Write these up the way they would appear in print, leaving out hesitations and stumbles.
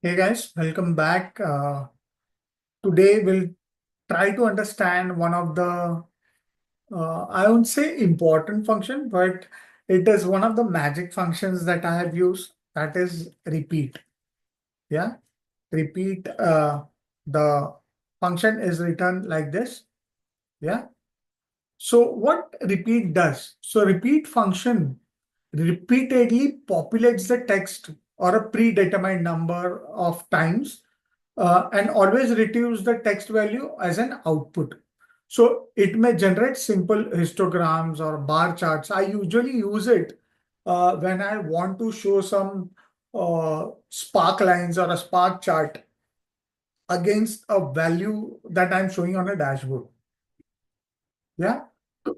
Hey guys, welcome back. Today we'll try to understand one of the, I won't say important function, but it is one of the magic functions that I have used. That is repeat. Yeah, repeat. The function is written like this. Yeah. So what repeat does? So repeat function repeatedly populates the text or a predetermined number of times and always retrieves the text value as an output. So it may generate simple histograms or bar charts. I usually use it when I want to show some spark lines or a spark chart against a value that I'm showing on a dashboard. Yeah.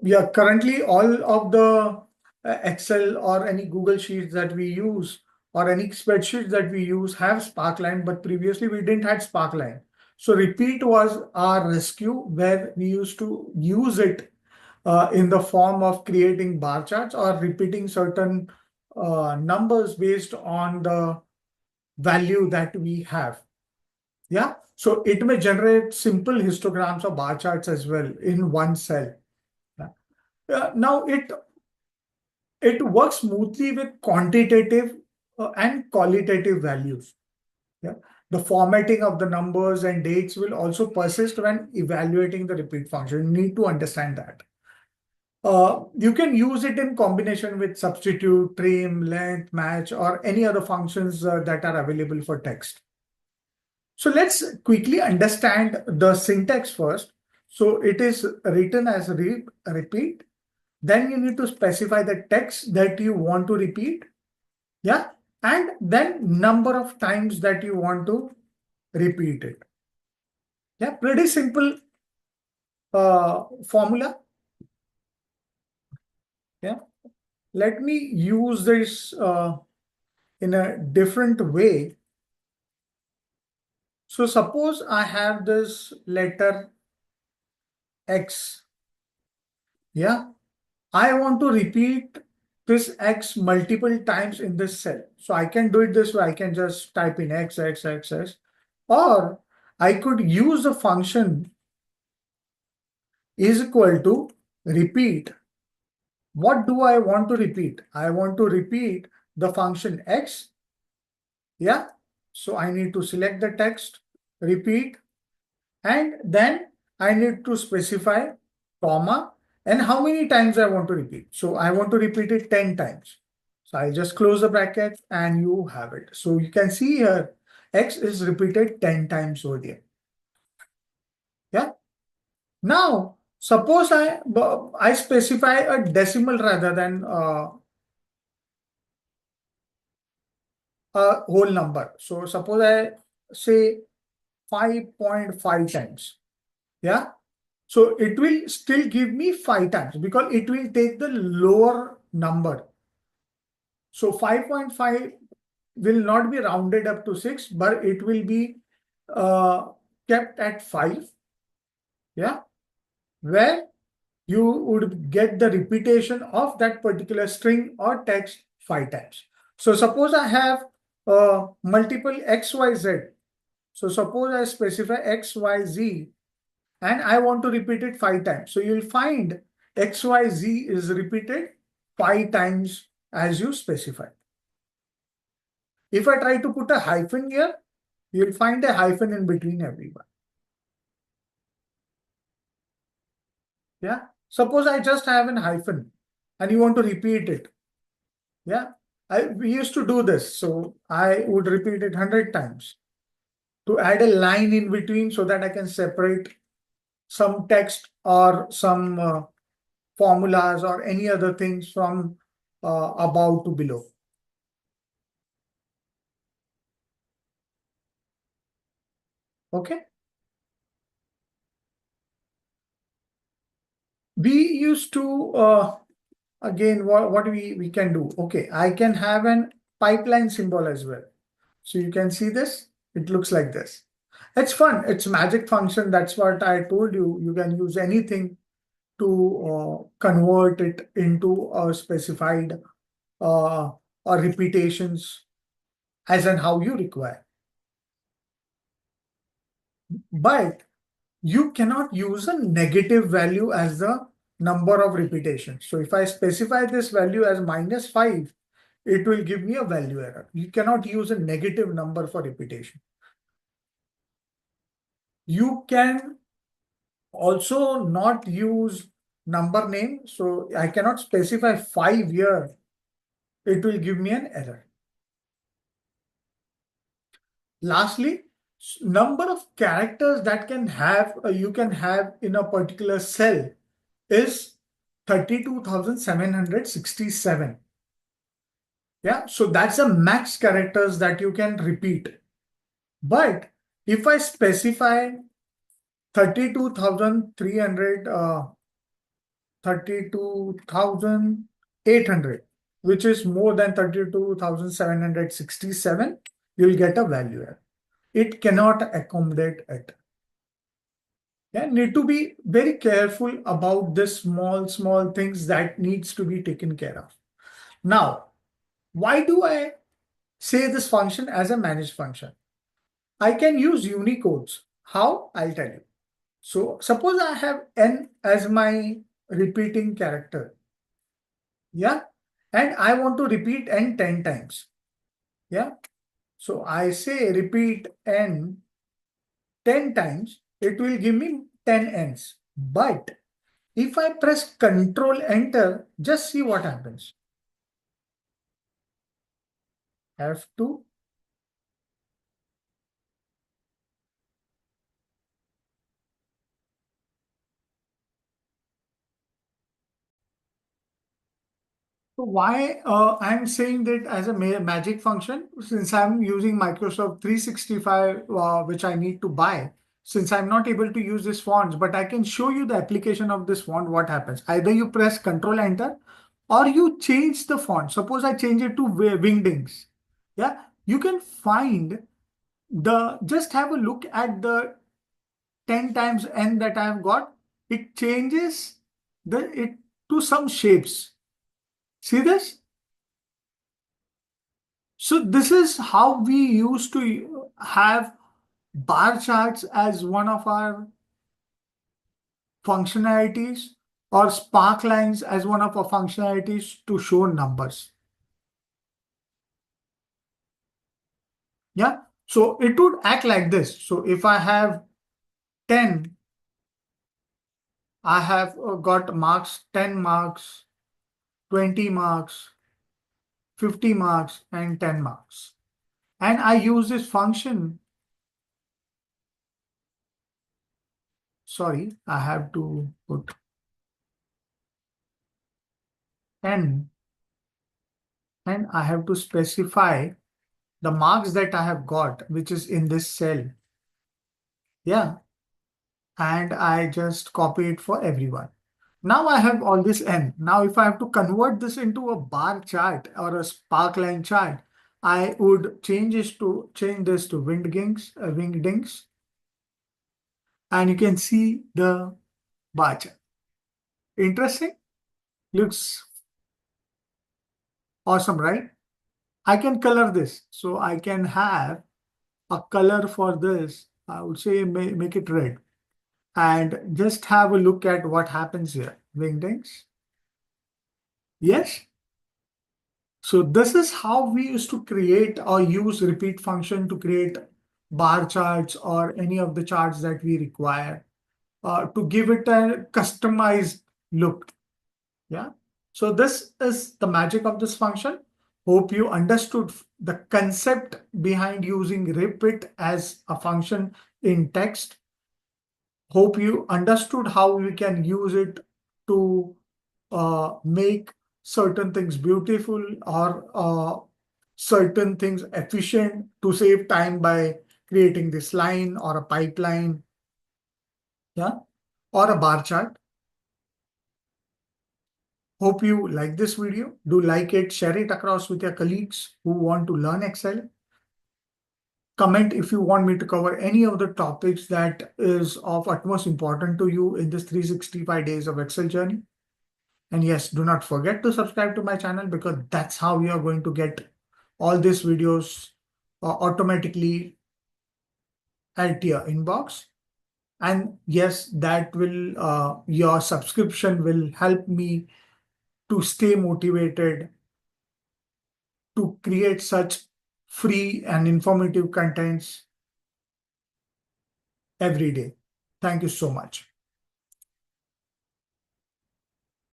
Yeah. Currently, all of the Excel or any Google Sheets that we use or any spreadsheets that we use have Sparkline, but previously we didn't have Sparkline. So repeat was our rescue where we used to use it in the form of creating bar charts or repeating certain numbers based on the value that we have. Yeah. So it may generate simple histograms or bar charts as well in one cell. Now it works smoothly with quantitative and qualitative values. Yeah. The formatting of the numbers and dates will also persist when evaluating the repeat function. You need to understand that. You can use it in combination with substitute, trim, length, match, or any other functions that are available for text. So let's quickly understand the syntax first. So it is written as repeat. Then you need to specify the text that you want to repeat. Yeah. And then number of times that you want to repeat it. Yeah. Pretty simple formula. Yeah. Let me use this in a different way. So suppose I have this letter X. Yeah. I want to repeat this X multiple times in this cell. So I can do it this way. I can just type in X, X, X, X, or I could use the function is equal to repeat. What do I want to repeat? I want to repeat the function X. Yeah. So I need to select the text, repeat, and then I need to specify comma and how many times I want to repeat. So I want to repeat it 10 times. So I just close the bracket and you have it. So you can see here, X is repeated 10 times over there. Yeah. Now, suppose I specify a decimal rather than a whole number. So suppose I say 5.5 times. Yeah. So it will still give me 5 times because it will take the lower number. So 5.5 will not be rounded up to 6, but it will be kept at 5. Yeah. Where you would get the repetition of that particular string or text 5 times. So suppose I have multiple XYZ. So suppose I specify XYZ and I want to repeat it 5 times. So you'll find XYZ is repeated 5 times as you specify. If I try to put a hyphen here, you'll find a hyphen in between everyone. Yeah. Suppose I just have an hyphen and you want to repeat it. Yeah. We used to do this. So I would repeat it 100 times to add a line in between so that I can separate some text or some formulas or any other things from above to below. Okay. We used to, again, what we can do. Okay. I can have an pipeline symbol as well. So you can see this. It looks like this. It's fun. It's magic function. That's what I told you. You can use anything to convert it into a specified or repetitions as and how you require. But you cannot use a negative value as the number of repetitions. So if I specify this value as -5, it will give me a value error. You cannot use a negative number for repetition. You can also not use number name. So I cannot specify 5 here. It will give me an error. Lastly, number of characters that you can have in a particular cell is 32,767. Yeah, so that's the max characters that you can repeat. But if I specify 32,300, 32,800, which is more than 32,767, you'll get a value error. It cannot accommodate it. Yeah, need to be very careful about this small things that needs to be taken care of. Now, why do I say this function as a managed function? I can use Unicodes. How? I'll tell you. So suppose I have n as my repeating character. Yeah. And I want to repeat n 10 times. Yeah. So I say repeat n 10 times, it will give me 10 n's. But if I press Control Enter, just see what happens. F2. So why I'm saying that as a magic function, since I'm using Microsoft 365, which I need to buy, since I'm not able to use this font, but I can show you the application of this font, what happens. Either you press Control Enter or you change the font. Suppose I change it to Wingdings. Yeah, you can find just have a look at the 10 times n that I've got. It changes it to some shapes. See this? So this is how we used to have bar charts as one of our functionalities, or spark lines as one of our functionalities to show numbers. Yeah. So it would act like this. So if I have 10, I have got marks, 10 marks, 20 marks, 50 marks, and 10 marks. And I use this function. Sorry, I have to put n, and I have to specify the marks that I have got, which is in this cell. Yeah. And I just copy it for everyone. Now I have all this n. Now if I have to convert this into a bar chart or a sparkline chart, I would change this to wingdings, and you can see the bar chart. Interesting? Looks awesome, right? I can color this. So I can have a color for this. I would say make it red. And just have a look at what happens here. Wingdings. Yes. So this is how we used to create or use repeat function to create bar charts or any of the charts that we require to give it a customized look. Yeah. So this is the magic of this function. Hope you understood the concept behind using repeat as a function in text. Hope you understood how we can use it to make certain things beautiful or certain things efficient to save time by creating this line or a pipeline, yeah, or a bar chart. Hope you like this video. Do like it, share it across with your colleagues who want to learn Excel. Comment if you want me to cover any of the topics that is of utmost importance to you in this 365 days of Excel journey. And yes, do not forget to subscribe to my channel, because that's how you are going to get all these videos automatically add to your inbox. And yes, that will your subscription will help me to stay motivated to create such free and informative contents every day. Thank you so much.